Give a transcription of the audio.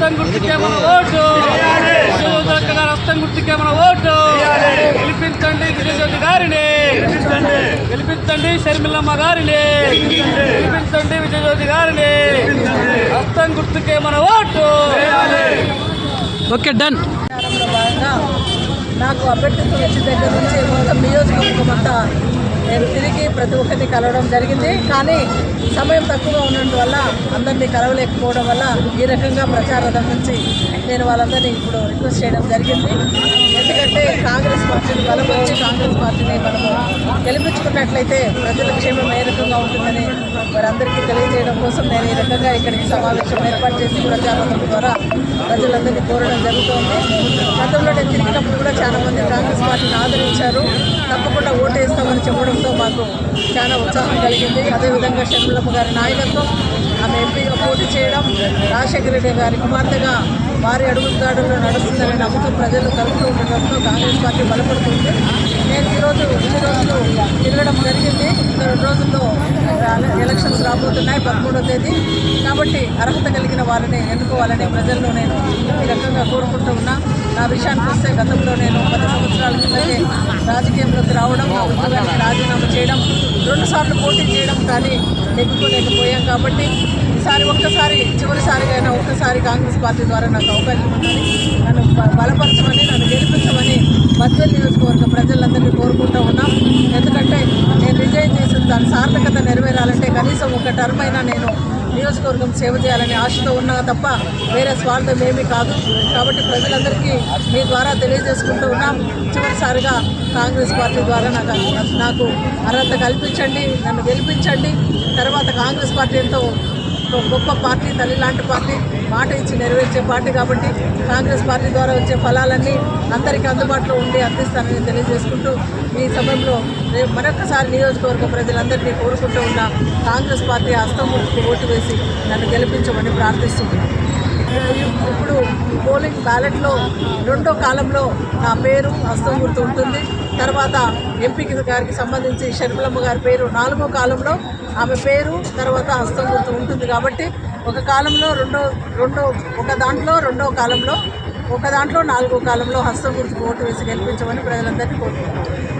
హస్తం గుర్తుకే మన ఓటు, విజయజ్యోతి గారి హస్తం గుర్తుకే మన ఓటు. గెలిపించండి విజయజ్యోతి గారిని, గెలిపించండి షర్మిలమ్మ గారిని, గెలిపించండి విజయజ్యోతి గారిని. హస్తం గుర్తుకే మన ఓటు. Okay, done. భాగంగా నాకు అభ్యర్థిత్వం వచ్చిన దగ్గర నుంచి మొత్తం నియోజకవర్గం అంతా నేను తిరిగి ప్రతి ఒక్కరిని కలవడం జరిగింది. కానీ సమయం తక్కువగా ఉండడం వల్ల అందరినీ కలవలేకపోవడం వల్ల ఈ రకంగా ప్రచార రథం నుంచి నేను వాళ్ళందరినీ ఇప్పుడు రిక్వెస్ట్ చేయడం జరిగింది. ఎందుకంటే కాంగ్రెస్ పార్టీని బలపరిచి కాంగ్రెస్ పార్టీని మనము గెలిపించుకున్నట్లయితే ప్రజల క్షేమం ఏ రకంగా ఉంటుందని వారందరికీ తెలియజేయడం కోసం నేను ఈ రకంగా ఇక్కడికి సమావేశం ఏర్పాటు చేసి ప్రచార రథం ద్వారా ప్రజలందరినీ కోరడం జరుగుతోంది. గతంలో నేను తిరిగినప్పుడు కూడా చాలామంది కాంగ్రెస్ పార్టీని ఆదరించారు. తప్పకుండా ఓటేస్తామని చెప్పడంతో మాకు చాలా ఉత్సాహం కలిగింది. అదేవిధంగా షర్మిలమ్మ గారి నాయకత్వం, ఆమె ఎంపీగా పోటీ చేయడం, రాజశేఖర రెడ్డి గారి కుమార్తెగా వారి అడుగుదాడుల్లో నడుస్తుందని నమ్ముతూ ప్రజలు కలుపుతూ ఉండడంతో కాంగ్రెస్ పార్టీ బలపడుతుంది. నేను ఈరోజు ఇన్ని రోజులు తిరగడం జరిగింది. ఇంకా 2 రోజుల్లో ఎలక్షన్స్ రాబోతున్నాయి, 13వ తేదీ. కాబట్టి అర్హత కలిగిన వారిని ఎన్నుకోవాలని ప్రజల్లో నేను ఈ రకంగా కోరుకుంటూ ఉన్నా. నా విషయానికి వస్తే గతంలో నేను 10 సంవత్సరాల కిందకే రాజకీయంలోకి రావడం, నా ఉద్యోగానికి రాజీనామా చేయడం, 2 సార్లు పోటీ చేయడం కానీ నెగ్గుకోలేకపోయాం. కాబట్టి ఈసారి చివరిసారిగా అయినా ఒక్కసారి కాంగ్రెస్ పార్టీ ద్వారా నాకు అవకాశం ఉందని, నన్ను బలపరచమని, నన్ను గెలిపించమని బద్వేల్ నియోజకవర్గ ప్రజలందరినీ కోరుకుంటూ ఉన్నాం. ఎందుకంటే నేను రిజైన్ చేసిన దాని సార్థకత నెరవేరాలంటే కనీసం ఒక టర్మ్ అయినా నేను నియోజకవర్గం సేవ చేయాలని ఆశతో ఉన్నా తప్ప వేరే స్వార్థం ఏమీ కాదు. కాబట్టి ప్రజలందరికీ మీ ద్వారా తెలియజేసుకుంటూ ఉన్నాం. చివరిసారిగా కాంగ్రెస్ పార్టీ ద్వారా నాకు అర్హత కల్పించండి, నన్ను గెలిపించండి. తర్వాత కాంగ్రెస్ పార్టీ ఎంతో గొప్ప పార్టీ, తల్లి లాంటి పార్టీ, మాట ఇచ్చి నెరవేర్చే పార్టీ. కాబట్టి కాంగ్రెస్ పార్టీ ద్వారా వచ్చే ఫలాలన్నీ అందరికీ అందుబాటులో ఉండి అందిస్తానని తెలియజేసుకుంటూ ఈ సమయంలో మరొకసారి నియోజకవర్గ ప్రజలందరినీ కోరుకుంటూ ఉన్న కాంగ్రెస్ పార్టీ హస్తం గుర్తుకు ఓటు వేసి నన్ను గెలిపించమని ప్రార్థిస్తున్నాను. ఇప్పుడు పోలింగ్ బ్యాలెట్లో 2వ కాలంలో నా పేరు హస్తం గుర్తు ఉంటుంది. తర్వాత ఎంపీ గారికి సంబంధించి షర్మిలమ్మ గారి పేరు 4వ కాలంలో ఆమె పేరు తర్వాత హస్తం గుర్తు ఉంటుంది. కాబట్టి ఒక కాలంలో ఒక దాంట్లో 2వ కాలంలో, ఒక దాంట్లో 4వ కాలంలో హస్తం గుర్తుకు ఓటు వేసి గెలిపించమని ప్రజలందరినీ కోరుకుంటున్నాను.